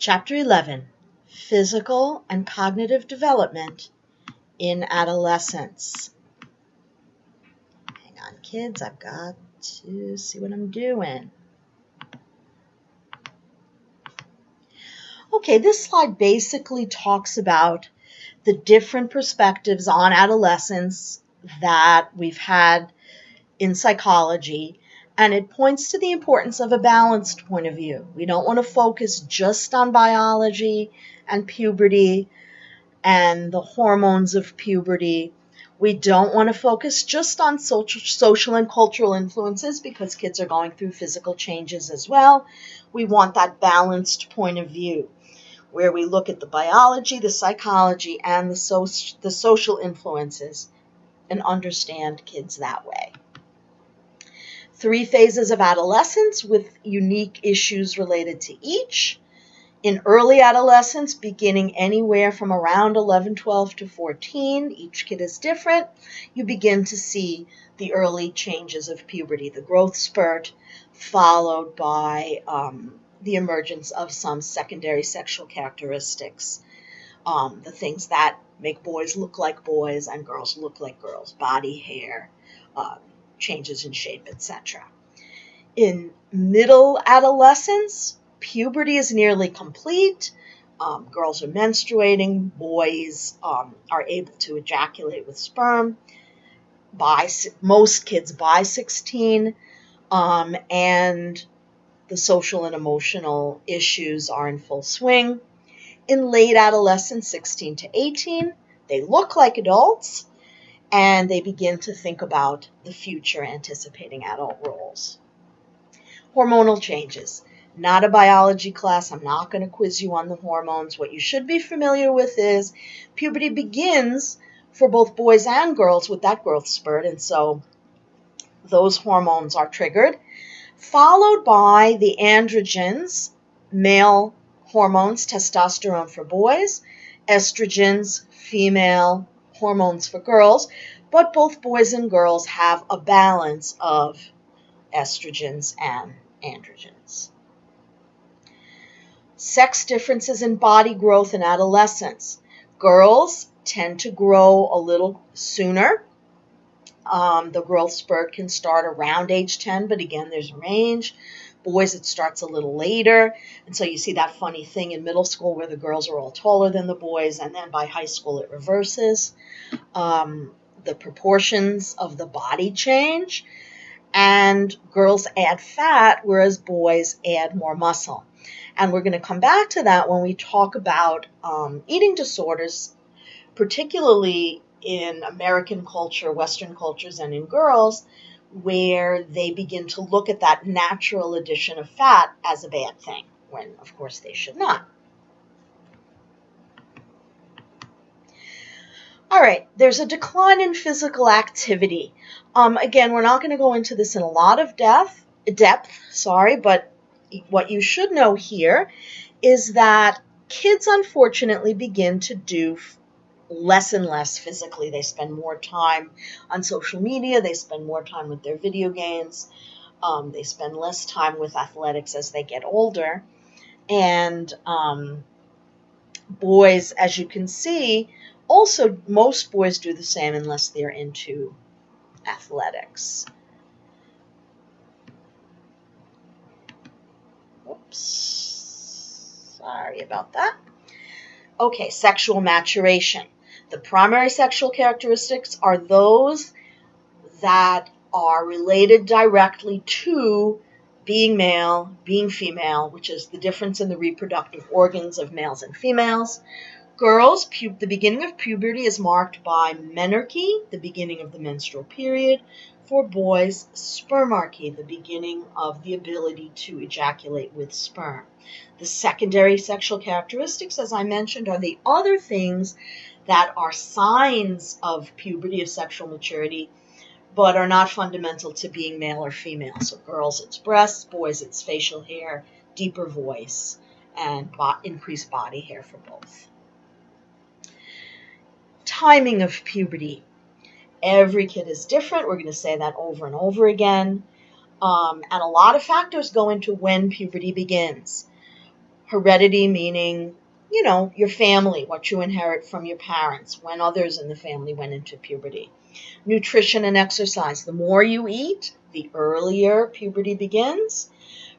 Chapter 11, Physical and Cognitive Development in Adolescence. Hang on, kids, I've got to see what I'm doing. Okay, this slide basically talks about the different perspectives on adolescence that we've had in psychology, and it points to the importance of a balanced point of view. We don't want to focus just on biology and puberty and the hormones of puberty. We don't want to focus just on social and cultural influences because kids are going through physical changes as well. We want that balanced point of view where we look at the biology, the psychology, and the social influences and understand kids that way. 3 phases of adolescence with unique issues related to each. In early adolescence, beginning anywhere from around 11, 12 to 14, each kid is different, you begin to see the early changes of puberty, the growth spurt, followed by the emergence of some secondary sexual characteristics, the things that make boys look like boys and girls look like girls, body hair, changes in shape, etc. In middle adolescence, puberty is nearly complete. Girls are menstruating. Boys are able to ejaculate with sperm. Most kids by 16. And the social and emotional issues are in full swing. In late adolescence, 16 to 18, they look like adults, and they begin to think about the future, anticipating adult roles. Hormonal changes. Not a biology class. I'm not going to quiz you on the hormones. What you should be familiar with is puberty begins for both boys and girls with that growth spurt, and so those hormones are triggered, followed by the androgens, male hormones, testosterone for boys, estrogens, female hormones for girls, but both boys and girls have a balance of estrogens and androgens. Sex differences in body growth in adolescence. Girls tend to grow a little sooner. The growth spurt can start around age 10, but again, there's a range. Boys, it starts a little later. And so you see that funny thing in middle school where the girls are all taller than the boys, and then by high school it reverses. The proportions of the body change, and girls add fat, whereas boys add more muscle. And we're going to come back to that when we talk about eating disorders, particularly in American culture, Western cultures, and in girls, where they begin to look at that natural addition of fat as a bad thing, when, of course, they should not. All right, there's a decline in physical activity. Again, we're not going to go into this in a lot of depth, but what you should know here is that kids, unfortunately, begin to do less and less physically. They spend more time on social media. They spend more time with their video games. They spend less time with athletics as they get older. And boys, as you can see, also most boys do the same unless they're into athletics. Oops. Sorry about that. Okay, sexual maturation. The primary sexual characteristics are those that are related directly to being male, being female, which is the difference in the reproductive organs of males and females. Girls, the beginning of puberty is marked by menarche, the beginning of the menstrual period. For boys, spermarchy, the beginning of the ability to ejaculate with sperm. The secondary sexual characteristics, as I mentioned, are the other things that are signs of puberty, of sexual maturity, but are not fundamental to being male or female. So girls, it's breasts, boys, it's facial hair, deeper voice, and increased body hair for both. Timing of puberty. Every kid is different. We're going to say that over and over again. And a lot of factors go into when puberty begins. Heredity meaning, your family, what you inherit from your parents, when others in the family went into puberty. Nutrition and exercise. The more you eat, the earlier puberty begins.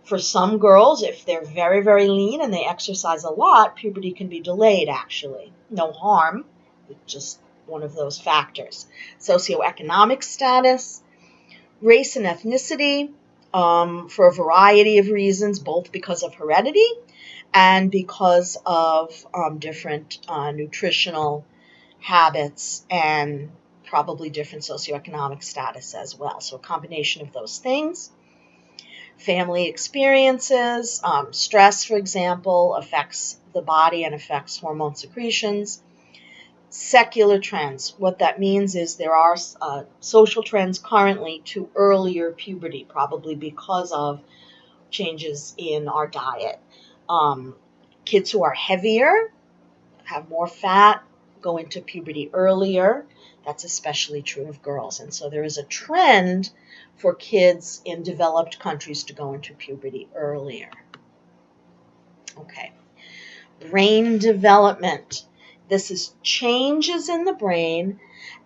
For some girls, if they're very, very lean and they exercise a lot, puberty can be delayed, actually. No harm, it's just one of those factors. Socioeconomic status, race and ethnicity, for a variety of reasons, both because of heredity and because of different nutritional habits and probably different socioeconomic status as well. So a combination of those things. Family experiences, stress, for example, affects the body and affects hormone secretions. Secular trends. What that means is there are social trends currently to earlier puberty, probably because of changes in our diet. Kids who are heavier, have more fat, go into puberty earlier. That's especially true of girls. And so there is a trend for kids in developed countries to go into puberty earlier. Okay. Brain development. This is changes in the brain,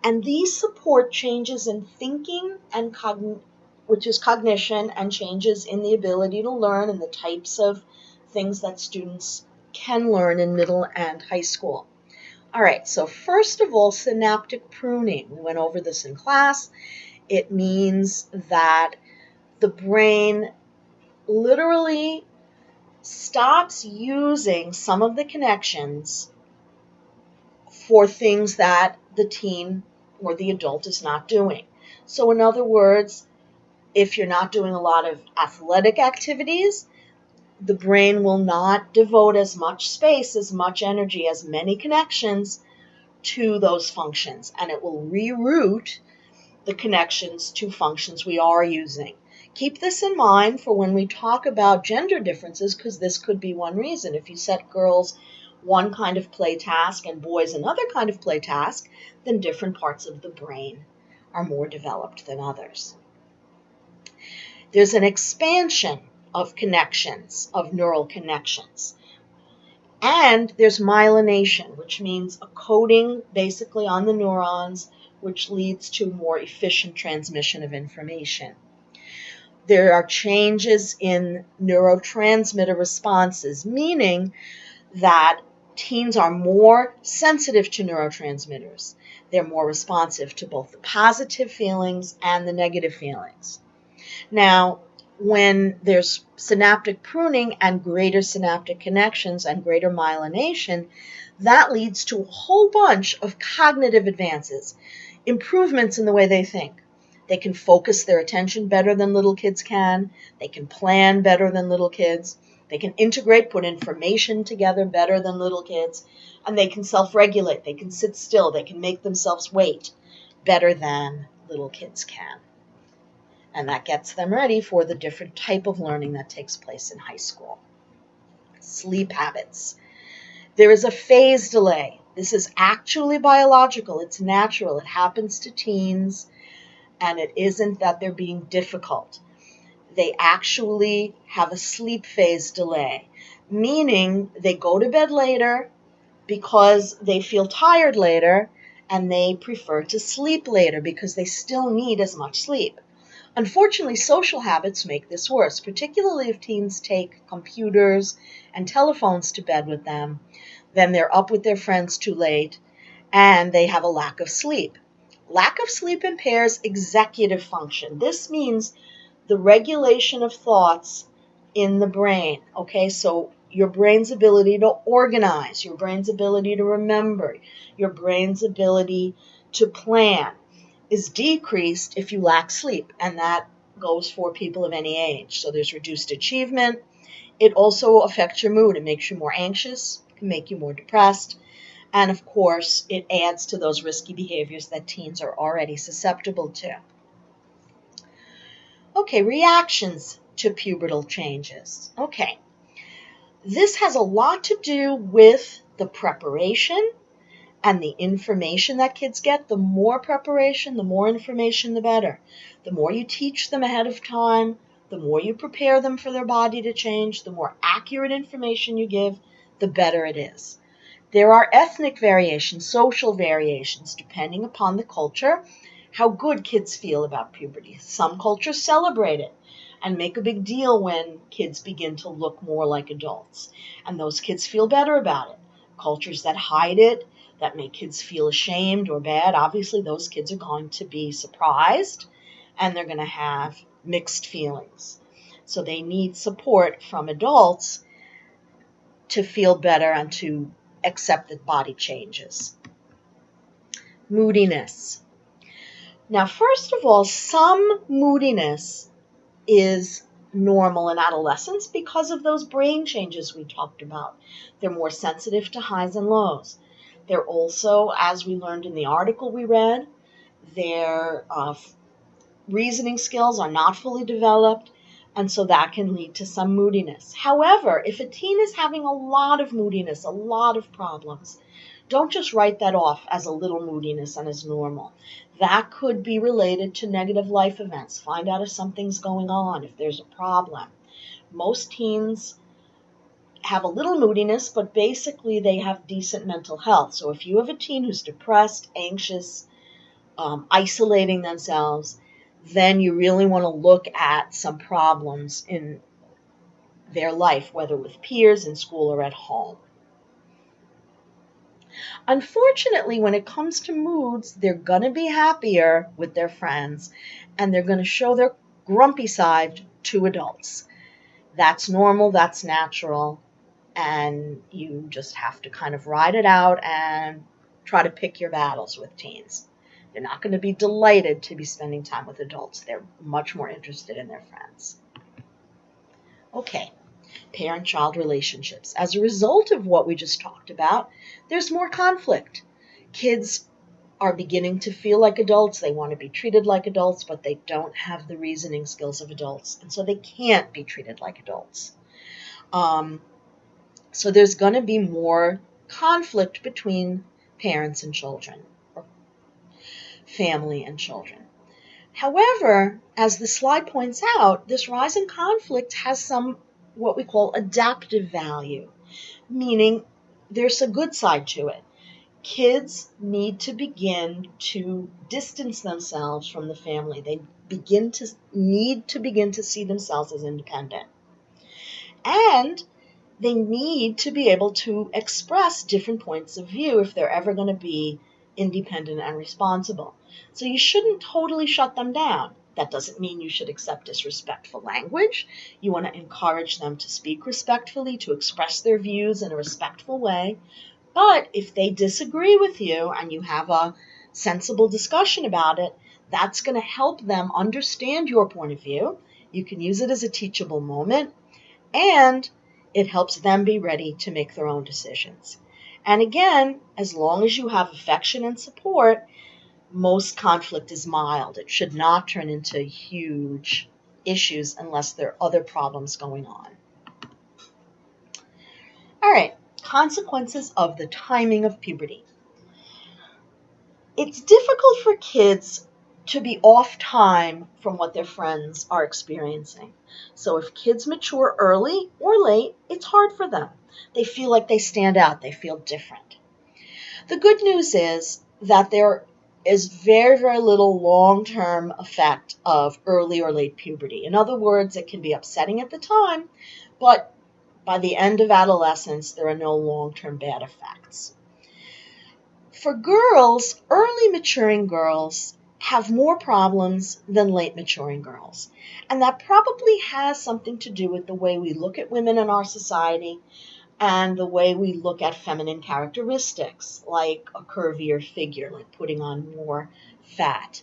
and these support changes in thinking and which is cognition, and changes in the ability to learn and the types of things that students can learn in middle and high school. All right, so first of all, synaptic pruning. We went over this in class. It means that the brain literally stops using some of the connections for things that the teen or the adult is not doing. So in other words, if you're not doing a lot of athletic activities, the brain will not devote as much space, as much energy, as many connections to those functions, and it will reroute the connections to functions we are using. Keep this in mind for when we talk about gender differences, because this could be one reason. If you set girls one kind of play task and boys another kind of play task, then different parts of the brain are more developed than others. There's an expansion of connections, of neural connections. And there's myelination, which means a coating basically on the neurons, which leads to more efficient transmission of information. There are changes in neurotransmitter responses, meaning that teens are more sensitive to neurotransmitters. They're more responsive to both the positive feelings and the negative feelings. Now, when there's synaptic pruning and greater synaptic connections and greater myelination, that leads to a whole bunch of cognitive advances, improvements in the way they think. They can focus their attention better than little kids can. They can plan better than little kids. They can integrate, put information together better than little kids. And they can self-regulate. They can sit still. They can make themselves wait better than little kids can. And that gets them ready for the different type of learning that takes place in high school. Sleep habits. There is a phase delay. This is actually biological. It's natural. It happens to teens, and it isn't that they're being difficult. They actually have a sleep phase delay, meaning they go to bed later because they feel tired later, and they prefer to sleep later because they still need as much sleep. Unfortunately, social habits make this worse, particularly if teens take computers and telephones to bed with them. Then they're up with their friends too late, and they have a lack of sleep. Lack of sleep impairs executive function. This means the regulation of thoughts in the brain. Okay, so your brain's ability to organize, your brain's ability to remember, your brain's ability to plan is decreased if you lack sleep, and that goes for people of any age. So there's reduced achievement. It also affects your mood. It makes you more anxious, can make you more depressed, and of course, it adds to those risky behaviors that teens are already susceptible to. Okay, reactions to pubertal changes. Okay, this has a lot to do with the preparation and the information that kids get. The more preparation, the more information, the better. The more you teach them ahead of time, The more you prepare them for their body to change, the more accurate information you give, the better it is. There are ethnic variations, social variations, depending upon the culture, how good kids feel about puberty. Some cultures celebrate it and make a big deal when kids begin to look more like adults, and those kids feel better about it. Cultures that hide it, that make kids feel ashamed or bad, obviously those kids are going to be surprised and they're going to have mixed feelings. So they need support from adults to feel better and to accept that body changes. Moodiness. Now, first of all, some moodiness is normal in adolescence because of those brain changes we talked about. They're more sensitive to highs and lows. They're also, as we learned in the article we read, their reasoning skills are not fully developed, and so that can lead to some moodiness. However, if a teen is having a lot of moodiness, a lot of problems, don't just write that off as a little moodiness and as normal. That could be related to negative life events. Find out if something's going on, if there's a problem. Most teens have a little moodiness, but basically they have decent mental health. So if you have a teen who's depressed, anxious, isolating themselves, then you really want to look at some problems in their life, whether with peers, in school, or at home. Unfortunately, when it comes to moods, they're going to be happier with their friends, and they're going to show their grumpy side to adults. That's normal, that's natural, and you just have to kind of ride it out and try to pick your battles with teens. They're not going to be delighted to be spending time with adults. They're much more interested in their friends. Okay, parent-child relationships. As a result of what we just talked about, there's more conflict. Kids are beginning to feel like adults. They want to be treated like adults, but they don't have the reasoning skills of adults, and so they can't be treated like adults. So there's going to be more conflict between parents and children, or family and children. However, as the slide points out, this rise in conflict has some what we call adaptive value, meaning there's a good side to it. Kids need to begin to distance themselves from the family. They need to begin to see themselves as independent. And they need to be able to express different points of view if they're ever going to be independent and responsible. So you shouldn't totally shut them down. That doesn't mean you should accept disrespectful language. You want to encourage them to speak respectfully, to express their views in a respectful way. But if they disagree with you and you have a sensible discussion about it, that's going to help them understand your point of view. You can use it as a teachable moment, and it helps them be ready to make their own decisions. And again, as long as you have affection and support, most conflict is mild. It should not turn into huge issues unless there are other problems going on. All right, consequences of the timing of puberty. It's difficult for kids to be off time from what their friends are experiencing. So if kids mature early or late, it's hard for them. They feel like they stand out. They feel different. The good news is that there is very, very little long-term effect of early or late puberty. In other words, it can be upsetting at the time, but by the end of adolescence, there are no long-term bad effects. For girls, early maturing girls have more problems than late maturing girls. And that probably has something to do with the way we look at women in our society and the way we look at feminine characteristics, like a curvier figure, like putting on more fat.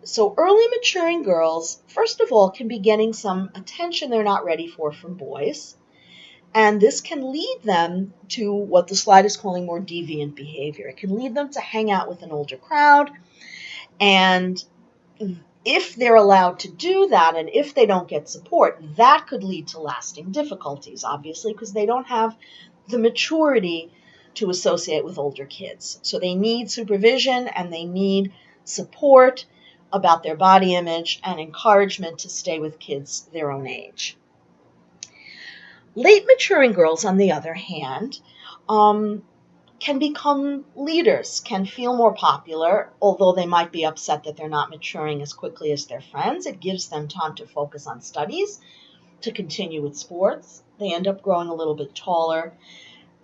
So early maturing girls, first of all, can be getting some attention they're not ready for from boys. And this can lead them to what the slide is calling more deviant behavior. It can lead them to hang out with an older crowd. And if they're allowed to do that, and if they don't get support, that could lead to lasting difficulties, obviously, because they don't have the maturity to associate with older kids. So they need supervision and they need support about their body image and encouragement to stay with kids their own age. Late maturing girls, on the other hand, can become leaders, can feel more popular, although they might be upset that they're not maturing as quickly as their friends. It gives them time to focus on studies, to continue with sports. They end up growing a little bit taller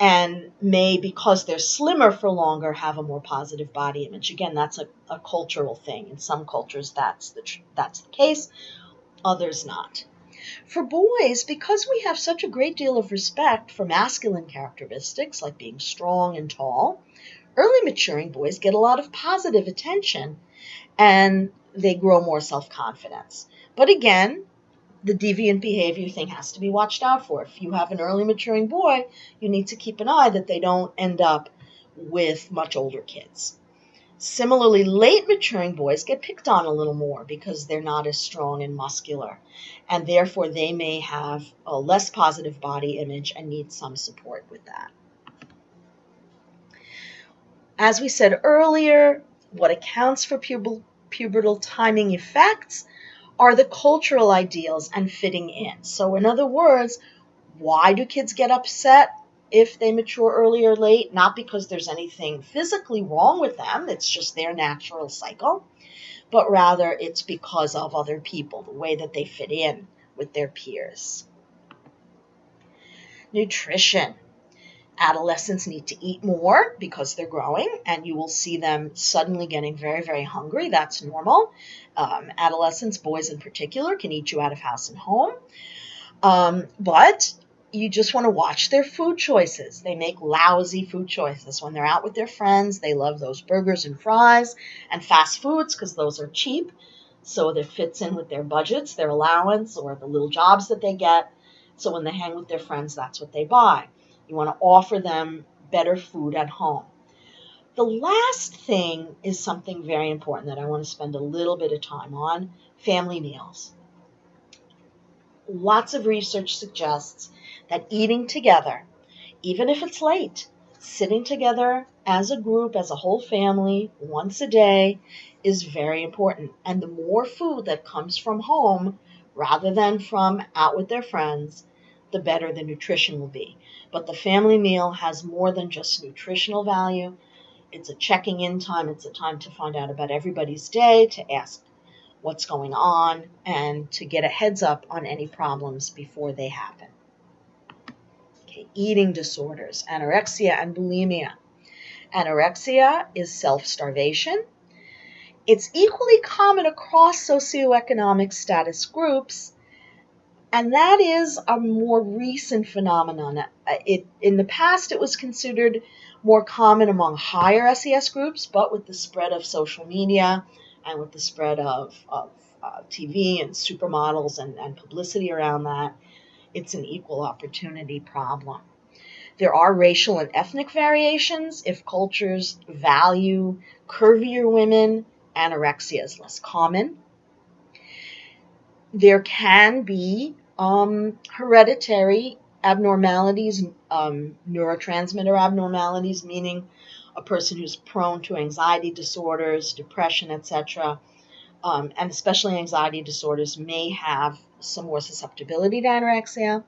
and may, because they're slimmer for longer, have a more positive body image. Again, that's a cultural thing. In some cultures, that's the case, others not. For boys, because we have such a great deal of respect for masculine characteristics like being strong and tall, early maturing boys get a lot of positive attention and they grow more self-confidence. But again, the deviant behavior thing has to be watched out for. If you have an early maturing boy, you need to keep an eye that they don't end up with much older kids. Similarly, late maturing boys get picked on a little more because they're not as strong and muscular, and therefore they may have a less positive body image and need some support with that. As we said earlier, what accounts for pubertal timing effects are the cultural ideals and fitting in. So in other words, why do kids get upset if they mature early or late? Not because there's anything physically wrong with them, it's just their natural cycle, but rather it's because of other people, the way that they fit in with their peers. Nutrition. Adolescents need to eat more because they're growing, and you will see them suddenly getting very, very hungry. That's normal. Adolescents, boys in particular, can eat you out of house and home. But you just want to watch their food choices. They make lousy food choices. When they're out with their friends, they love those burgers and fries and fast foods because those are cheap. So it fits in with their budgets, their allowance, or the little jobs that they get. So when they hang with their friends, that's what they buy. You want to offer them better food at home. The last thing is something very important that I want to spend a little bit of time on: family meals. Lots of research suggests that eating together, even if it's late, sitting together as a group, as a whole family, once a day, is very important. And the more food that comes from home rather than from out with their friends, the better the nutrition will be. But the family meal has more than just nutritional value. It's a checking in time. It's a time to find out about everybody's day, to ask what's going on, and to get a heads up on any problems before they happen. Okay, eating disorders, anorexia and bulimia. Anorexia is self-starvation. It's equally common across socioeconomic status groups, and that is a more recent phenomenon. In the past, it was considered more common among higher SES groups, but with the spread of social media and with the spread of TV and supermodels and publicity around that, it's an equal opportunity problem. There are racial and ethnic variations. If cultures value curvier women, anorexia is less common. There can be hereditary abnormalities, neurotransmitter abnormalities, meaning a person who's prone to anxiety disorders, depression, etc., and especially anxiety disorders may have some more susceptibility to anorexia.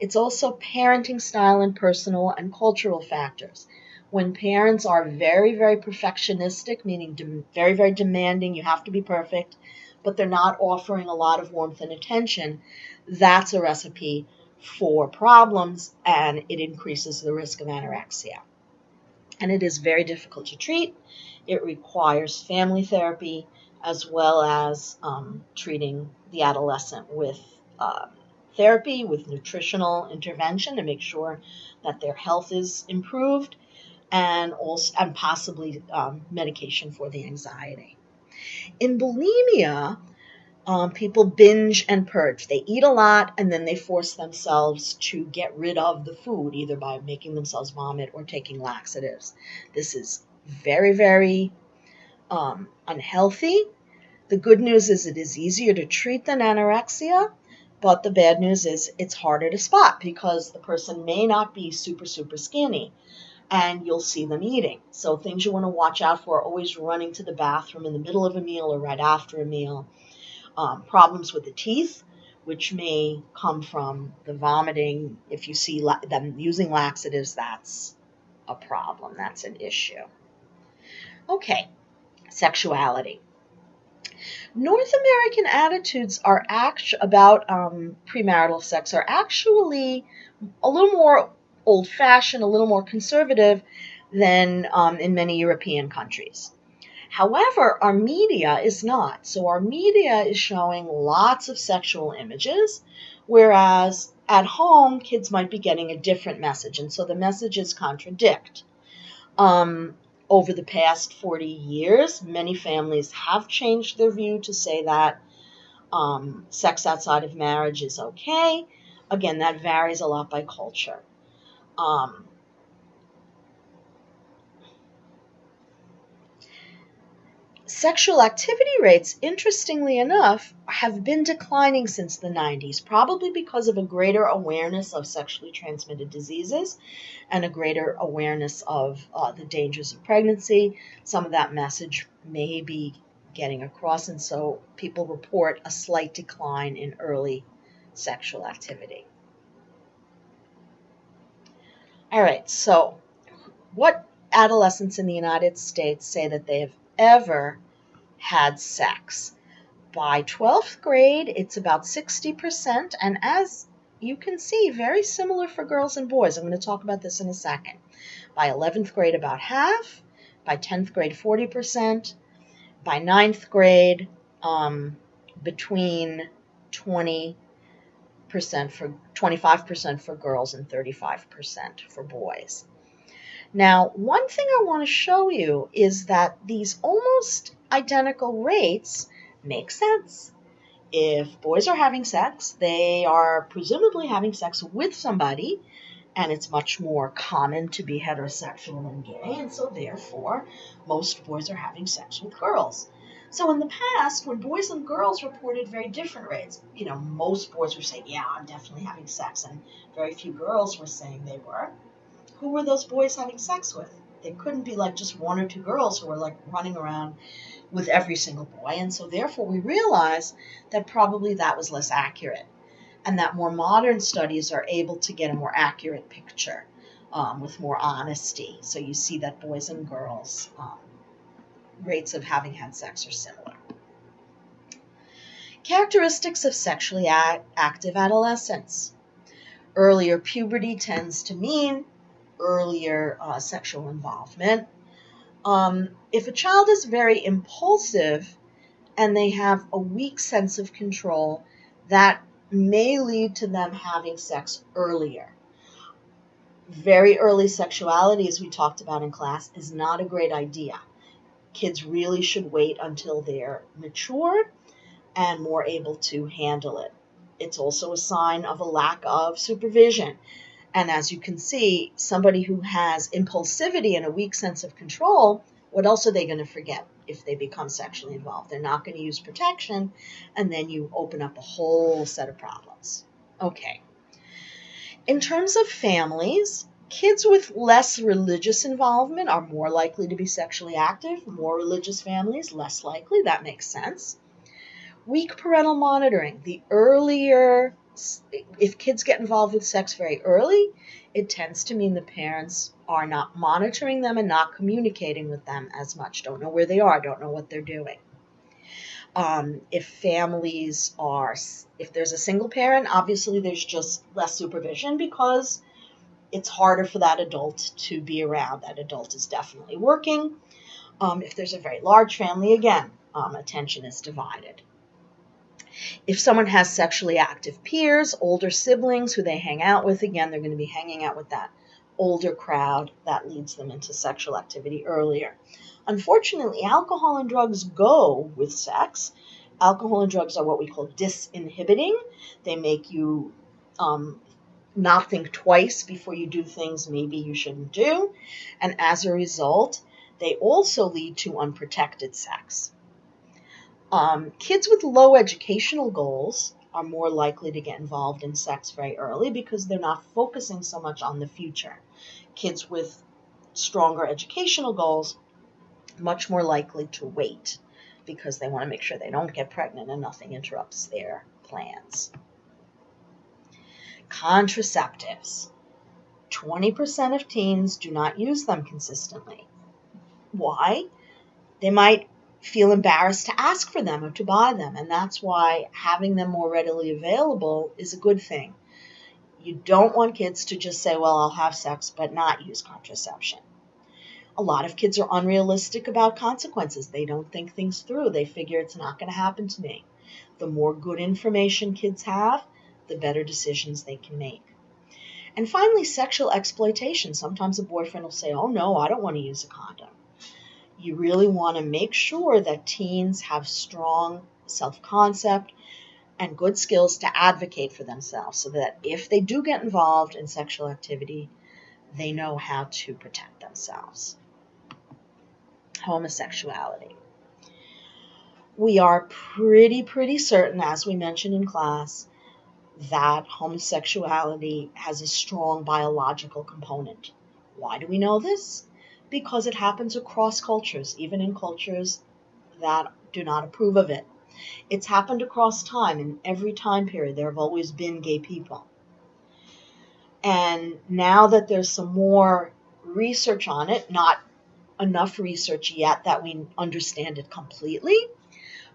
It's also parenting style and personal and cultural factors. When parents are very, very perfectionistic, meaning very, very demanding, you have to be perfect, but they're not offering a lot of warmth and attention, that's a recipe for problems, and it increases the risk of anorexia. And it is very difficult to treat. It requires family therapy as well as treating the adolescent with therapy, with nutritional intervention to make sure that their health is improved, and possibly medication for the anxiety. In bulimia, people binge and purge. They eat a lot and then they force themselves to get rid of the food, either by making themselves vomit or taking laxatives. This is very, very unhealthy. The good news is it is easier to treat than anorexia, but the bad news is it's harder to spot because the person may not be super, super skinny, and you'll see them eating. So things you want to watch out for are always running to the bathroom in the middle of a meal or right after a meal. Problems with the teeth, which may come from the vomiting. If you see them using laxatives, that's a problem. That's an issue. Okay, sexuality. North American attitudes are about premarital sex are actually a little more old-fashioned, a little more conservative than in many European countries. However, our media is not. So our media is showing lots of sexual images, whereas at home, kids might be getting a different message. And so the messages contradict. Over the past 40 years, many families have changed their view to say that sex outside of marriage is okay. Again, that varies a lot by culture. Sexual activity rates, interestingly enough, have been declining since the 90s, probably because of a greater awareness of sexually transmitted diseases and a greater awareness of the dangers of pregnancy. Some of that message may be getting across, and so people report a slight decline in early sexual activity. All right, so what adolescents in the United States say that they have ever had sex? By 12th grade, it's about 60%, and as you can see, very similar for girls and boys. I'm going to talk about this in a second. By 11th grade, about half. By 10th grade, 40%. By 9th grade, between 20% for 25% for girls and 35% for boys. Now, one thing I want to show you is that these almost identical rates make sense. If boys are having sex, they are presumably having sex with somebody, and it's much more common to be heterosexual than gay, and so therefore most boys are having sex with girls. So in the past, when boys and girls reported very different rates, most boys were saying, yeah, I'm definitely having sex, and very few girls were saying they were. Who were those boys having sex with? They couldn't be like just one or two girls who were like running around with every single boy. And so therefore we realize that probably that was less accurate, and that more modern studies are able to get a more accurate picture with more honesty. So you see that boys and girls rates of having had sex are similar. Characteristics of sexually active adolescents. Earlier puberty tends to mean earlier sexual involvement. If a child is very impulsive and they have a weak sense of control, that may lead to them having sex earlier. Very early sexuality, as we talked about in class, is not a great idea. Kids really should wait until they're matured and more able to handle it. It's also a sign of a lack of supervision. And as you can see, somebody who has impulsivity and a weak sense of control, what else are they going to forget if they become sexually involved? They're not going to use protection, and then you open up a whole set of problems. Okay. In terms of families, kids with less religious involvement are more likely to be sexually active. More religious families, less likely. That makes sense. Weak parental monitoring. If kids get involved with sex very early, it tends to mean the parents are not monitoring them and not communicating with them as much. Don't know where they are, don't know what they're doing. If there's a single parent, obviously there's just less supervision because it's harder for that adult to be around. That adult is definitely working. If there's a very large family, again, attention is divided. If someone has sexually active peers, older siblings who they hang out with, again, they're going to be hanging out with that older crowd. That leads them into sexual activity earlier. Unfortunately, alcohol and drugs go with sex. Alcohol and drugs are what we call disinhibiting. They make you not think twice before you do things maybe you shouldn't do. And as a result, they also lead to unprotected sex. Kids with low educational goals are more likely to get involved in sex very early because they're not focusing so much on the future. Kids with stronger educational goals, much more likely to wait because they want to make sure they don't get pregnant and nothing interrupts their plans. Contraceptives. 20% of teens do not use them consistently. Why? They might feel embarrassed to ask for them or to buy them, and that's why having them more readily available is a good thing. You don't want kids to just say, well, I'll have sex, but not use contraception. A lot of kids are unrealistic about consequences. They don't think things through. They figure it's not going to happen to me. The more good information kids have, the better decisions they can make. And finally, sexual exploitation. Sometimes a boyfriend will say, oh no, I don't want to use a condom. You really want to make sure that teens have strong self-concept and good skills to advocate for themselves so that if they do get involved in sexual activity, they know how to protect themselves. Homosexuality. We are pretty certain, as we mentioned in class, that homosexuality has a strong biological component. Why do we know this? Because it happens across cultures, even in cultures that do not approve of it. It's happened across time. In every time period, there have always been gay people. And now that there's some more research on it, not enough research yet that we understand it completely,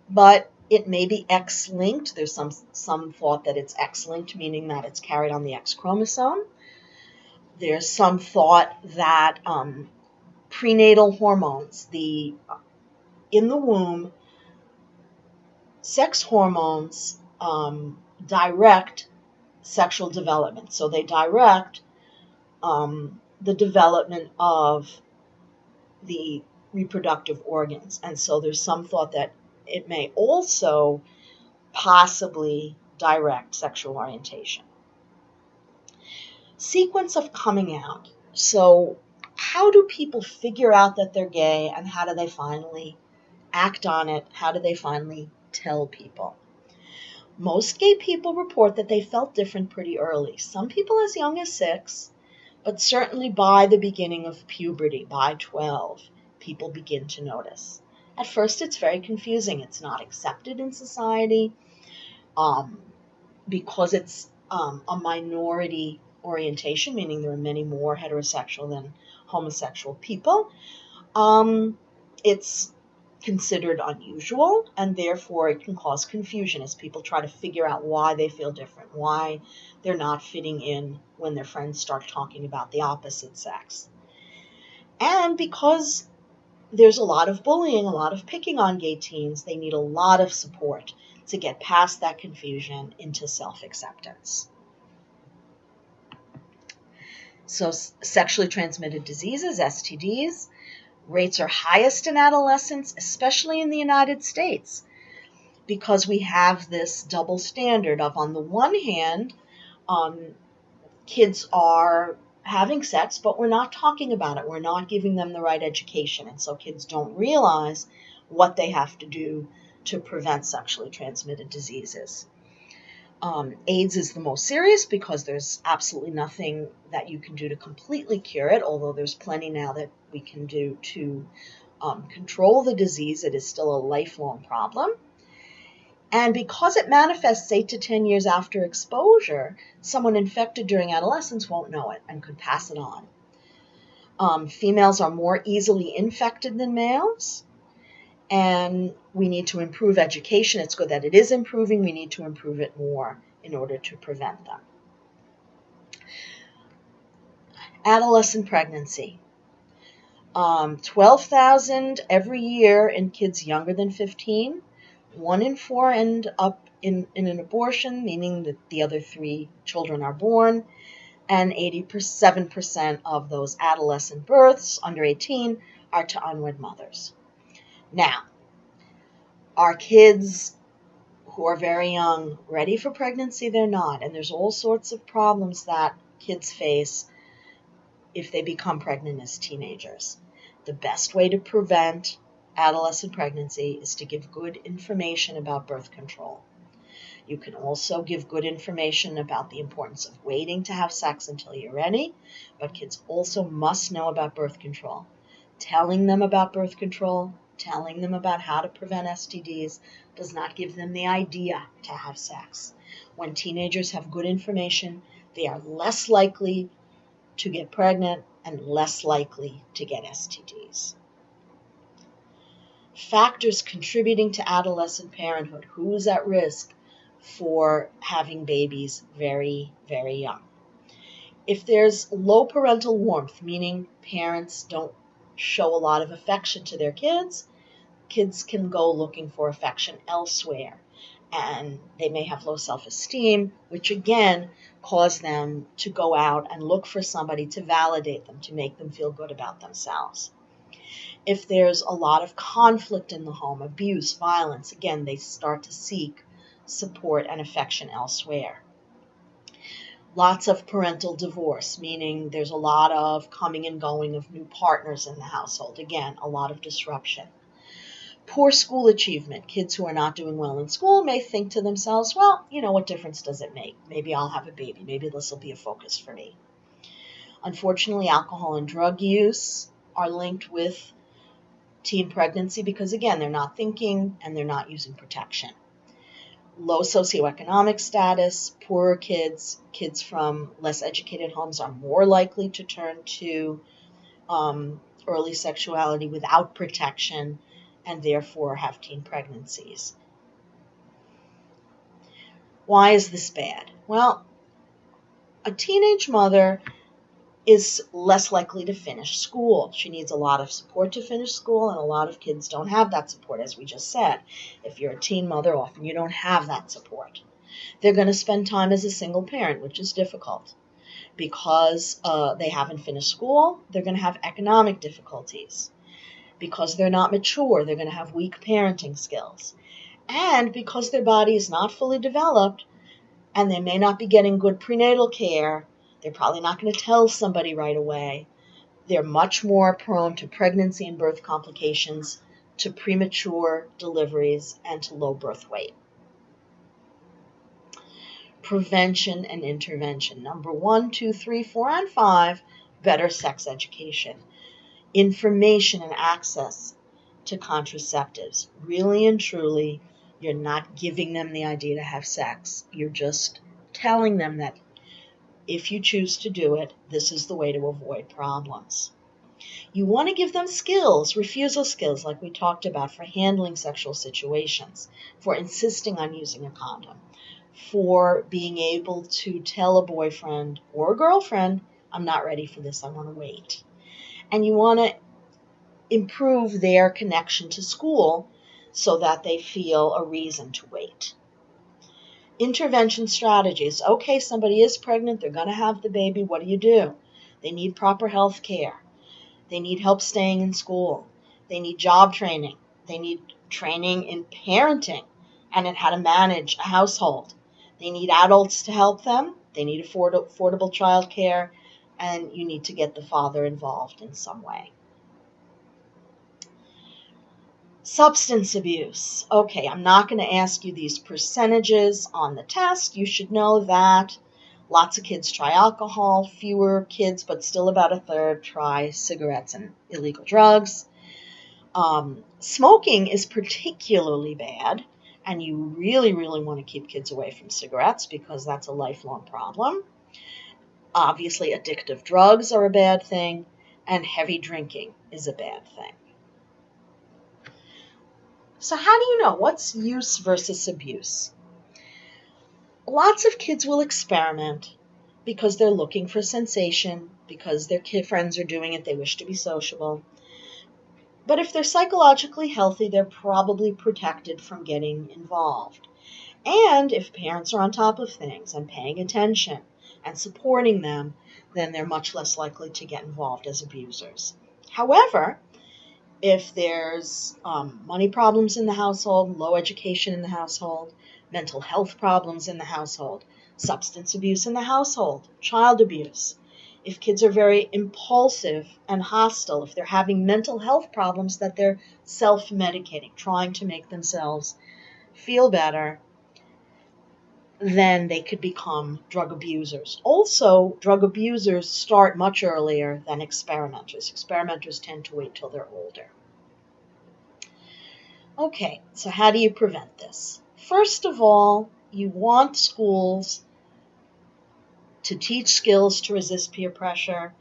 but it may be X-linked. There's some thought that it's X-linked, meaning that it's carried on the X chromosome. There's some thought that prenatal hormones, in the womb, sex hormones direct sexual development. So they direct the development of the reproductive organs. And so there's some thought that it may also possibly direct sexual orientation. Sequence of coming out. So how do people figure out that they're gay, and how do they finally act on it? How do they finally tell people? Most gay people report that they felt different pretty early. Some people as young as 6, but certainly by the beginning of puberty, by 12, people begin to notice. At first, it's very confusing. It's not accepted in society because it's a minority orientation, meaning there are many more heterosexual than homosexual people. It's considered unusual, and therefore it can cause confusion as people try to figure out why they feel different, why they're not fitting in when their friends start talking about the opposite sex. And because there's a lot of bullying, a lot of picking on gay teens, they need a lot of support to get past that confusion into self-acceptance. So sexually transmitted diseases, STDs, rates are highest in adolescents, especially in the United States, because we have this double standard of, on the one hand, kids are having sex, but we're not talking about it. We're not giving them the right education. And so kids don't realize what they have to do to prevent sexually transmitted diseases. AIDS is the most serious because there's absolutely nothing that you can do to completely cure it, although there's plenty now that we can do to control the disease. It is still a lifelong problem. And because it manifests 8 to 10 years after exposure, someone infected during adolescence won't know it and could pass it on. Females are more easily infected than males, and we need to improve education. It's good that it is improving. We need to improve it more in order to prevent them. Adolescent pregnancy. 12,000 every year in kids younger than 15. 1 in 4 end up in an abortion, meaning that the other 3 children are born, and 87% of those adolescent births under 18 are to unwed mothers. Now, are kids who are very young ready for pregnancy? They're not, and there's all sorts of problems that kids face if they become pregnant as teenagers. The best way to prevent adolescent pregnancy is to give good information about birth control. You can also give good information about the importance of waiting to have sex until you're ready, but kids also must know about birth control. Telling them about birth control, telling them about how to prevent STDs does not give them the idea to have sex. When teenagers have good information, they are less likely to get pregnant and less likely to get STDs. Factors contributing to adolescent parenthood. Who's at risk for having babies very, very young? If there's low parental warmth, meaning parents don't show a lot of affection to their kids, kids can go looking for affection elsewhere. And they may have low self-esteem, which again cause them to go out and look for somebody to validate them, to make them feel good about themselves. If there's a lot of conflict in the home, abuse, violence, again, they start to seek support and affection elsewhere. Lots of parental divorce, meaning there's a lot of coming and going of new partners in the household. Again, a lot of disruption. Poor school achievement. Kids who are not doing well in school may think to themselves, well, what difference does it make? Maybe I'll have a baby. Maybe this will be a focus for me. Unfortunately, alcohol and drug use are linked with teen pregnancy because, again, they're not thinking and they're not using protection. Low socioeconomic status, poorer kids, kids from less educated homes are more likely to turn to early sexuality without protection and therefore have teen pregnancies. Why is this bad? Well, a teenage mother is less likely to finish school. She needs a lot of support to finish school, and a lot of kids don't have that support, as we just said. If you're a teen mother, often you don't have that support. They're going to spend time as a single parent, which is difficult. Because they haven't finished school, they're going to have economic difficulties. Because they're not mature, they're going to have weak parenting skills. And because their body is not fully developed, and they may not be getting good prenatal care, they're probably not going to tell somebody right away. They're much more prone to pregnancy and birth complications, to premature deliveries, and to low birth weight. Prevention and intervention. Number 1, 2, 3, 4, and 5, better sex education. Information and access to contraceptives. Really and truly, you're not giving them the idea to have sex. You're just telling them that if you choose to do it, this is the way to avoid problems. You want to give them skills, refusal skills, like we talked about, for handling sexual situations, for insisting on using a condom, for being able to tell a boyfriend or a girlfriend, I'm not ready for this, I want to wait. And you want to improve their connection to school so that they feel a reason to wait. Intervention strategies. Okay, somebody is pregnant, they're going to have the baby. What do? They need proper health care. They need help staying in school. They need job training. They need training in parenting and in how to manage a household. They need adults to help them. They need affordable child care, and you need to get the father involved in some way. Substance abuse. Okay, I'm not going to ask you these percentages on the test. You should know that lots of kids try alcohol, fewer kids, but still about a third, try cigarettes and illegal drugs. Smoking is particularly bad, and you really, really want to keep kids away from cigarettes because that's a lifelong problem. Obviously, addictive drugs are a bad thing, and heavy drinking is a bad thing. So how do you know what's use versus abuse? Lots of kids will experiment because they're looking for sensation, because their friends are doing it, they wish to be sociable. But if they're psychologically healthy, they're probably protected from getting involved. And if parents are on top of things and paying attention and supporting them, then they're much less likely to get involved as abusers. However, if there's money problems in the household, low education in the household, mental health problems in the household, substance abuse in the household, child abuse, if kids are very impulsive and hostile, if they're having mental health problems that they're self-medicating, trying to make themselves feel better, then they could become drug abusers. Also, drug abusers start much earlier than experimenters. Experimenters tend to wait till they're older. Okay, so how do you prevent this? First of all, you want schools to teach skills to resist peer pressure,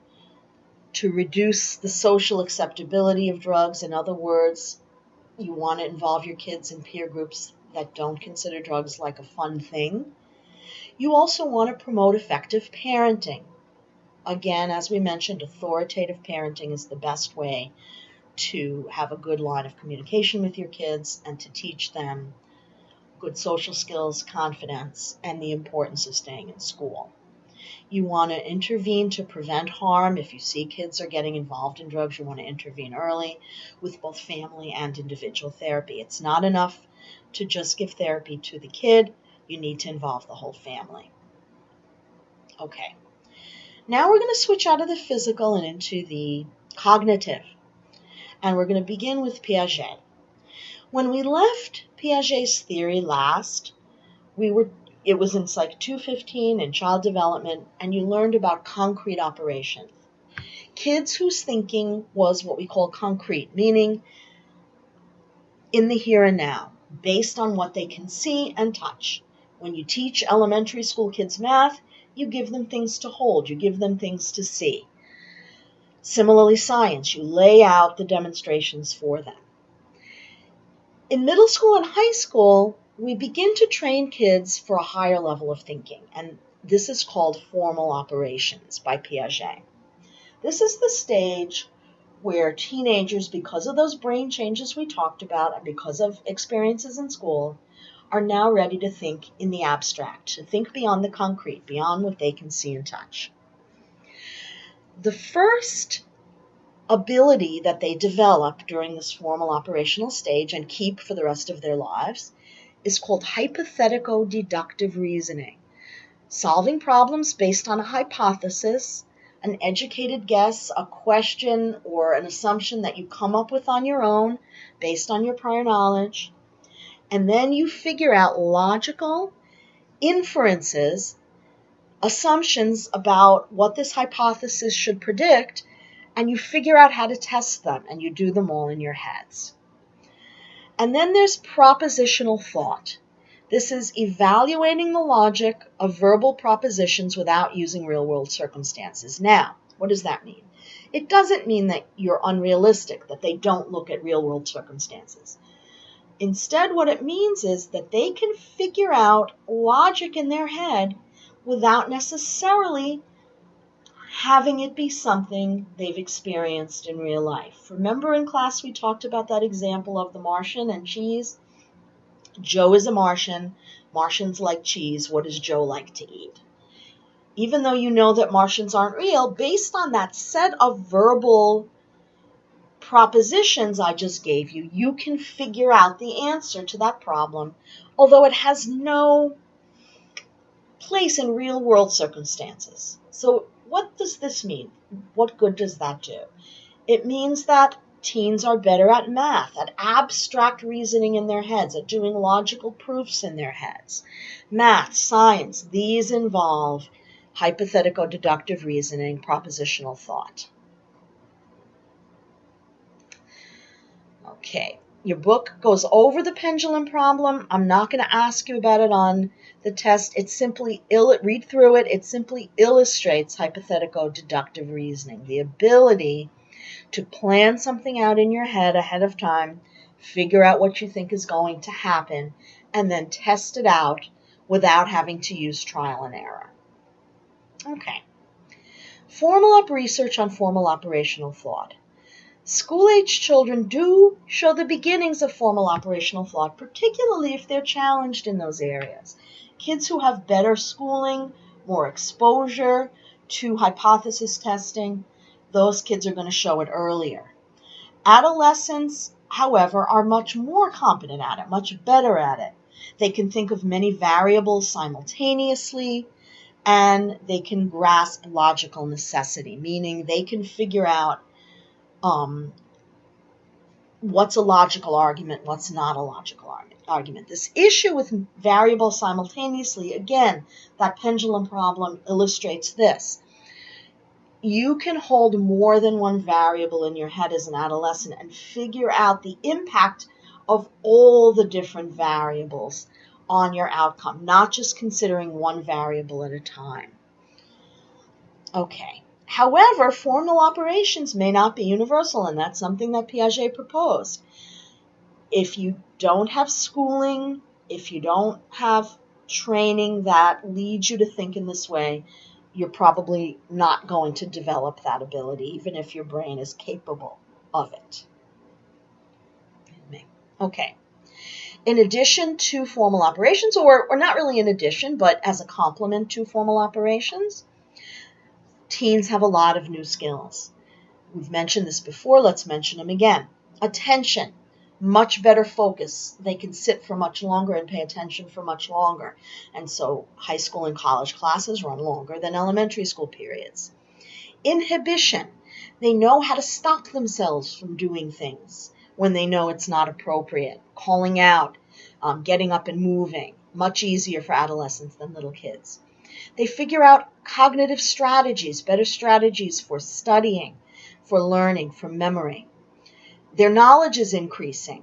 to reduce the social acceptability of drugs. In other words, you want to involve your kids in peer groups that don't consider drugs like a fun thing. You also want to promote effective parenting. Again, as we mentioned, authoritative parenting is the best way to have a good line of communication with your kids and to teach them good social skills, confidence, and the importance of staying in school. You want to intervene to prevent harm. If you see kids are getting involved in drugs, you want to intervene early with both family and individual therapy. It's not enough to just give therapy to the kid. You need to involve the whole family. Okay. Now we're going to switch out of the physical and into the cognitive. And we're going to begin with Piaget. When we left Piaget's theory last, it was in Psych 215 in child development, and you learned about concrete operations. Kids whose thinking was what we call concrete, meaning in the here and now, based on what they can see and touch. When you teach elementary school kids math, you give them things to hold, you give them things to see. Similarly, science, you lay out the demonstrations for them. In middle school and high school, we begin to train kids for a higher level of thinking, and this is called formal operations by Piaget. This is the stage where teenagers, because of those brain changes we talked about and because of experiences in school, are now ready to think in the abstract, to think beyond the concrete, beyond what they can see and touch. The first ability that they develop during this formal operational stage and keep for the rest of their lives is called hypothetico-deductive reasoning. Solving problems based on a hypothesis, an educated guess, a question, or an assumption that you come up with on your own based on your prior knowledge. And then you figure out logical inferences, assumptions about what this hypothesis should predict, and you figure out how to test them, and you do them all in your heads. And then there's propositional thought. This is evaluating the logic of verbal propositions without using real-world circumstances. Now, what does that mean? It doesn't mean that you're unrealistic, that they don't look at real-world circumstances. Instead, what it means is that they can figure out logic in their head without necessarily having it be something they've experienced in real life. Remember in class we talked about that example of the Martian and cheese? Joe is a Martian. Martians like cheese. What does Joe like to eat? Even though you know that Martians aren't real, based on that set of verbal propositions I just gave you, you can figure out the answer to that problem, although it has no place in real-world circumstances. So what does this mean? What good does that do? It means that teens are better at math, at abstract reasoning in their heads, at doing logical proofs in their heads. Math, science, these involve hypothetico-deductive reasoning, propositional thought. Okay, your book goes over the pendulum problem. I'm not going to ask you about it on the test. It simply, read through it. It simply illustrates hypothetico-deductive reasoning, the ability to plan something out in your head ahead of time, figure out what you think is going to happen, and then test it out without having to use trial and error. Okay. Formal research on formal operational thought. School-age children do show the beginnings of formal operational thought, particularly if they're challenged in those areas. Kids who have better schooling, more exposure to hypothesis testing, those kids are going to show it earlier. Adolescents, however, are much more competent at it, much better at it. They can think of many variables simultaneously, and they can grasp logical necessity, meaning they can figure out what's a logical argument, what's not a logical argument. This issue with variables simultaneously, again, that pendulum problem illustrates this. You can hold more than one variable in your head as an adolescent and figure out the impact of all the different variables on your outcome, not just considering one variable at a time. Okay. However, formal operations may not be universal, and that's something that Piaget proposed. If you don't have schooling, if you don't have training that leads you to think in this way, you're probably not going to develop that ability, even if your brain is capable of it. Okay. In addition to formal operations, or not really in addition, but as a complement to formal operations, teens have a lot of new skills. We've mentioned this before, let's mention them again. Attention, much better focus. They can sit for much longer and pay attention for much longer. And so high school and college classes run longer than elementary school periods. Inhibition, they know how to stop themselves from doing things when they know it's not appropriate. Calling out, getting up and moving, much easier for adolescents than little kids. They figure out cognitive strategies, better strategies for studying, for learning, for memory. Their knowledge is increasing.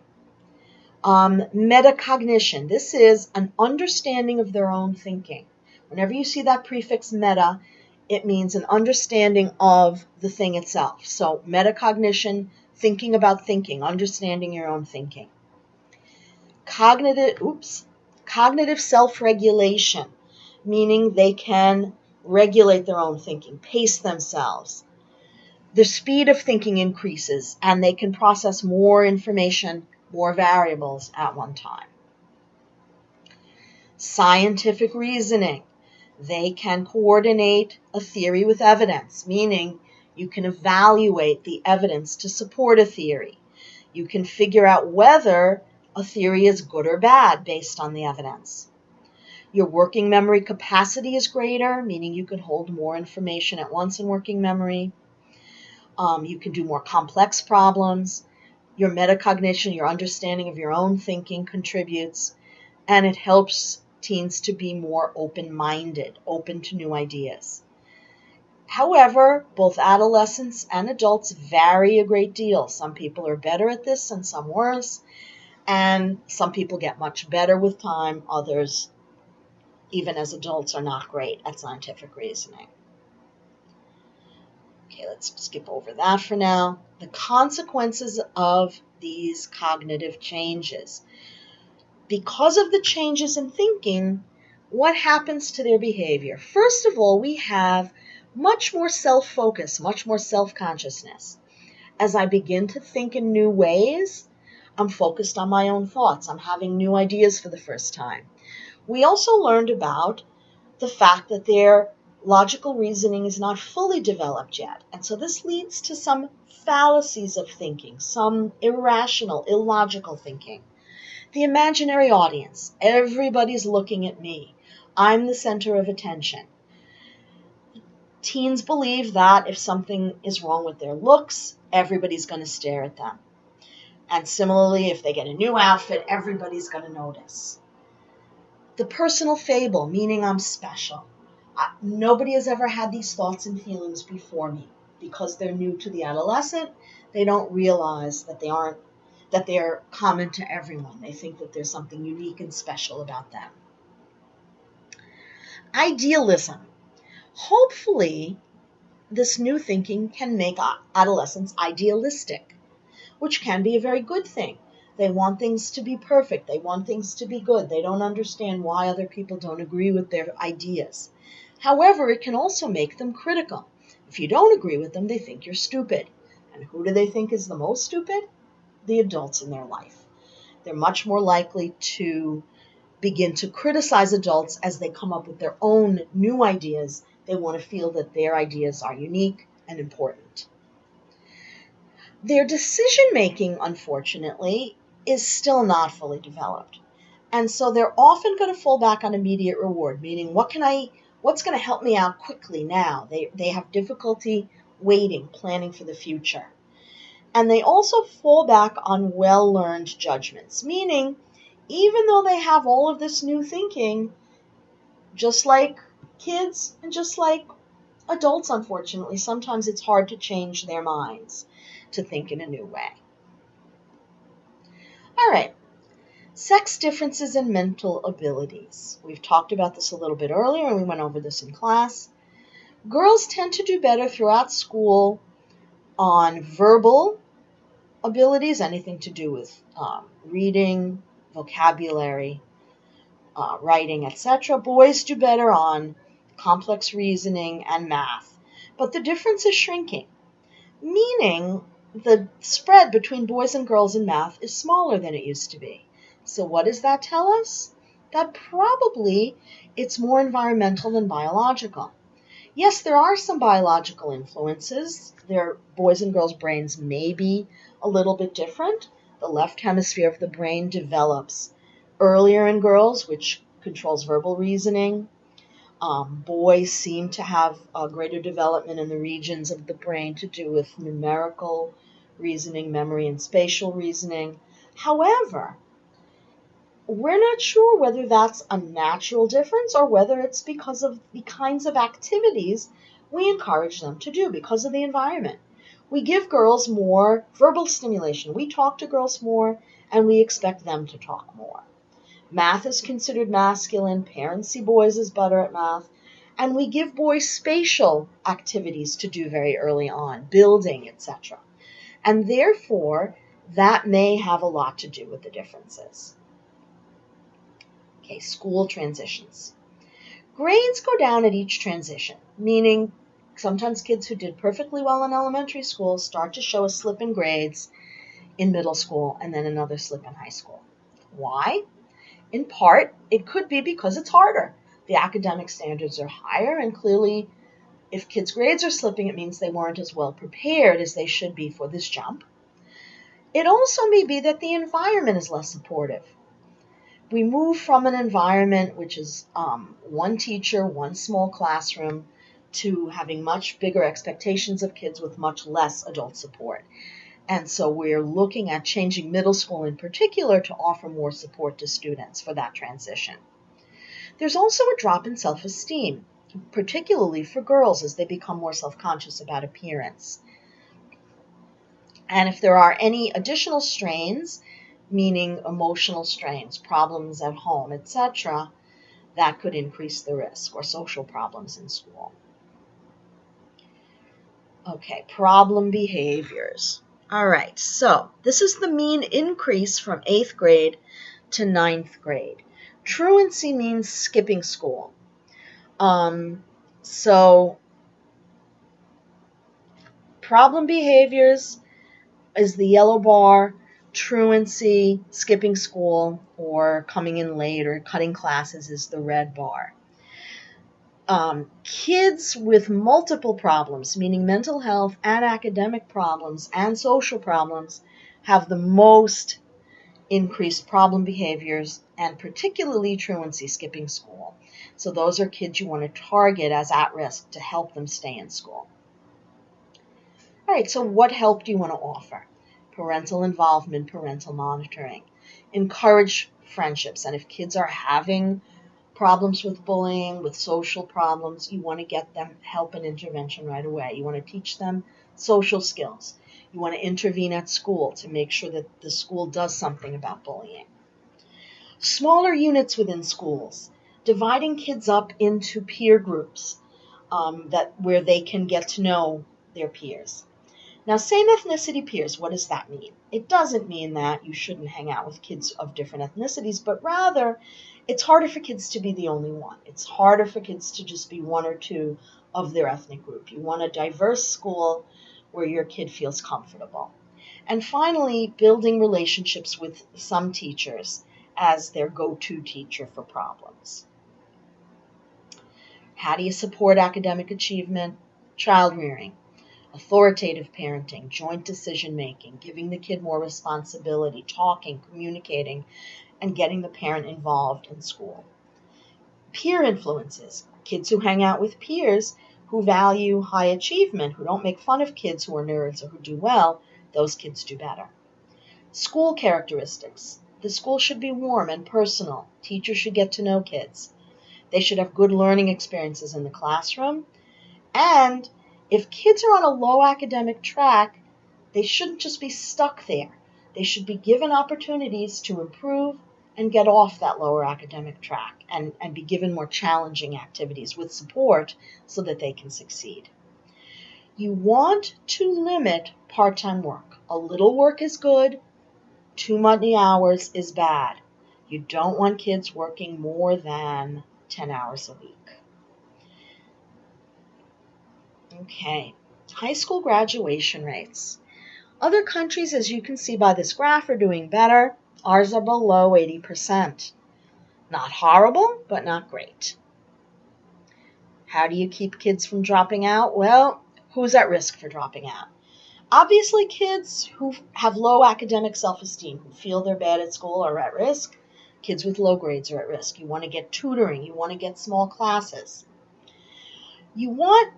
Metacognition, this is an understanding of their own thinking. Whenever you see that prefix meta, it means an understanding of the thing itself. So metacognition, thinking about thinking, understanding your own thinking. Cognitive self-regulation, meaning they can regulate their own thinking, pace themselves. The speed of thinking increases, and they can process more information, more variables at one time. Scientific reasoning. They can coordinate a theory with evidence, meaning you can evaluate the evidence to support a theory. You can figure out whether a theory is good or bad based on the evidence. Your working memory capacity is greater, meaning you can hold more information at once in working memory. You can do more complex problems. Your metacognition, your understanding of your own thinking contributes, and it helps teens to be more open-minded, open to new ideas. However, both adolescents and adults vary a great deal. Some people are better at this and some worse, and some people get much better with time. Others, even as adults, are not great at scientific reasoning. Okay, let's skip over that for now. The consequences of these cognitive changes. Because of the changes in thinking, what happens to their behavior? First of all, we have much more self-focus, much more self-consciousness. As I begin to think in new ways, I'm focused on my own thoughts. I'm having new ideas for the first time. We also learned about the fact that their logical reasoning is not fully developed yet. And so this leads to some fallacies of thinking, some irrational, illogical thinking. The imaginary audience. Everybody's looking at me. I'm the center of attention. Teens believe that if something is wrong with their looks, everybody's going to stare at them. And similarly, if they get a new outfit, everybody's going to notice. The personal fable, meaning I'm special. Nobody has ever had these thoughts and feelings before me. Because they're new to the adolescent, they don't realize that they're common to everyone. They think that there's something unique and special about them. Idealism. Hopefully, this new thinking can make adolescents idealistic, which can be a very good thing. They want things to be perfect. They want things to be good. They don't understand why other people don't agree with their ideas. However, it can also make them critical. If you don't agree with them, they think you're stupid. And who do they think is the most stupid? The adults in their life. They're much more likely to begin to criticize adults as they come up with their own new ideas. They want to feel that their ideas are unique and important. Their decision-making, unfortunately, is still not fully developed. And so they're often going to fall back on immediate reward, meaning what's going to help me out quickly now? They have difficulty waiting, planning for the future. And they also fall back on well-learned judgments, meaning even though they have all of this new thinking, just like kids and just like adults, unfortunately, sometimes it's hard to change their minds to think in a new way. All right, sex differences in mental abilities. We've talked about this a little bit earlier, and we went over this in class. Girls tend to do better throughout school on verbal abilities, anything to do with reading, vocabulary, writing, etc. Boys do better on complex reasoning and math, but the difference is shrinking, meaning the spread between boys and girls in math is smaller than it used to be. So what does that tell us? That probably it's more environmental than biological. Yes, there are some biological influences. Boys and girls' brains may be a little bit different. The left hemisphere of the brain develops earlier in girls, which controls verbal reasoning. Boys seem to have a greater development in the regions of the brain to do with numerical reasoning, memory, and spatial reasoning. However, we're not sure whether that's a natural difference or whether it's because of the kinds of activities we encourage them to do, because of the environment. We give girls more verbal stimulation. We talk to girls more, and we expect them to talk more. Math is considered masculine. Parents see boys as better at math. And we give boys spatial activities to do very early on, building, etc. And therefore, that may have a lot to do with the differences. Okay, school transitions. Grades go down at each transition, meaning sometimes kids who did perfectly well in elementary school start to show a slip in grades in middle school and then another slip in high school. Why? In part, it could be because it's harder. The academic standards are higher, and clearly, if kids' grades are slipping, it means they weren't as well prepared as they should be for this jump. It also may be that the environment is less supportive. We move from an environment which is one teacher, one small classroom, to having much bigger expectations of kids with much less adult support. And so we're looking at changing middle school in particular to offer more support to students for that transition. There's also a drop in self-esteem, particularly for girls as they become more self-conscious about appearance. And if there are any additional strains, meaning emotional strains, problems at home, etc., that could increase the risk, or social problems in school. Okay, problem behaviors. All right, so this is the mean increase from 8th grade to 9th grade. Truancy means skipping school. So problem behaviors is the yellow bar, truancy, skipping school, or coming in late or cutting classes is the red bar. Kids with multiple problems, meaning mental health and academic problems and social problems, have the most increased problem behaviors and particularly truancy, skipping school. So those are kids you want to target as at risk to help them stay in school. All right, so what help do you want to offer? Parental involvement, parental monitoring. Encourage friendships, and if kids are having problems with bullying, with social problems, you want to get them help and intervention right away. You want to teach them social skills. You want to intervene at school to make sure that the school does something about bullying. Smaller units within schools, dividing kids up into peer groups where they can get to know their peers. Now, same ethnicity peers, what does that mean? It doesn't mean that you shouldn't hang out with kids of different ethnicities, but rather it's harder for kids to be the only one. It's harder for kids to just be one or two of their ethnic group. You want a diverse school where your kid feels comfortable. And finally, building relationships with some teachers as their go-to teacher for problems. How do you support academic achievement? Child rearing. Authoritative parenting, joint decision-making, giving the kid more responsibility, talking, communicating, and getting the parent involved in school. Peer influences, kids who hang out with peers who value high achievement, who don't make fun of kids who are nerds or who do well, those kids do better. School characteristics, The school should be warm and personal. Teachers should get to know kids. They should have good learning experiences in the classroom. And if kids are on a low academic track, they shouldn't just be stuck there. They should be given opportunities to improve and get off that lower academic track and be given more challenging activities with support so that they can succeed. You want to limit part-time work. A little work is good. Too many hours is bad. You don't want kids working more than 10 hours a week. Okay, high school graduation rates. Other countries, as you can see by this graph, are doing better. Ours are below 80%. Not horrible, but not great. How do you keep kids from dropping out? Well, who's at risk for dropping out? Obviously, kids who have low academic self-esteem, who feel they're bad at school, are at risk. Kids with low grades are at risk. You want to get tutoring. You want to get small classes. You want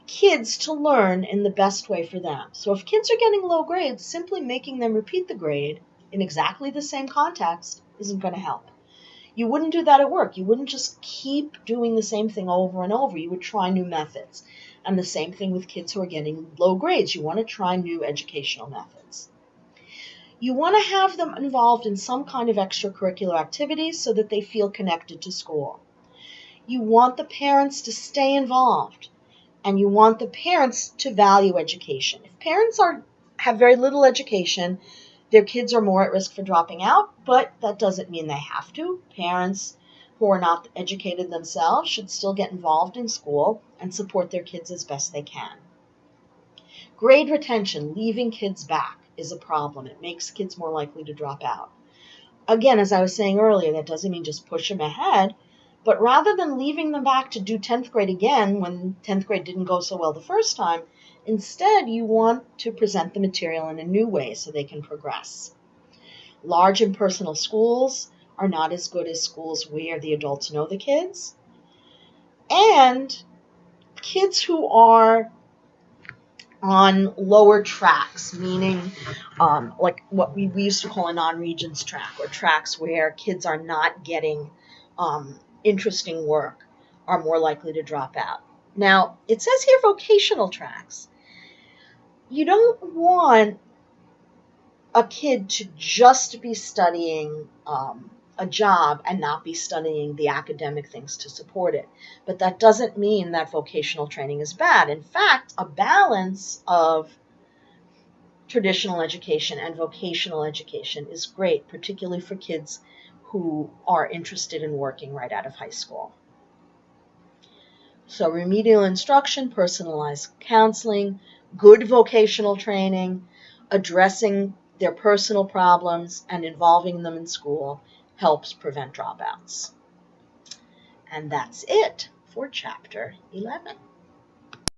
kids to learn in the best way for them. So if kids are getting low grades, simply making them repeat the grade in exactly the same context isn't going to help. You wouldn't do that at work. You wouldn't just keep doing the same thing over and over. You would try new methods. And the same thing with kids who are getting low grades. You want to try new educational methods. You want to have them involved in some kind of extracurricular activities so that they feel connected to school. You want the parents to stay involved. And you want the parents to value education. If parents have very little education, their kids are more at risk for dropping out, but that doesn't mean they have to. Parents who are not educated themselves should still get involved in school and support their kids as best they can. Grade retention, leaving kids back, is a problem. It makes kids more likely to drop out. Again, as I was saying earlier, that doesn't mean just push them ahead, but rather than leaving them back to do 10th grade again when 10th grade didn't go so well the first time, instead you want to present the material in a new way so they can progress. Large impersonal schools are not as good as schools where the adults know the kids. And kids who are on lower tracks, meaning like what we used to call a non-regents track, or tracks where kids are not getting interesting work, are more likely to drop out. Now, it says here vocational tracks. You don't want a kid to just be studying a job and not be studying the academic things to support it. But that doesn't mean that vocational training is bad. In fact, a balance of traditional education and vocational education is great, particularly for kids who are interested in working right out of high school. So remedial instruction, personalized counseling, good vocational training, addressing their personal problems and involving them in school helps prevent dropouts. And that's it for Chapter 11.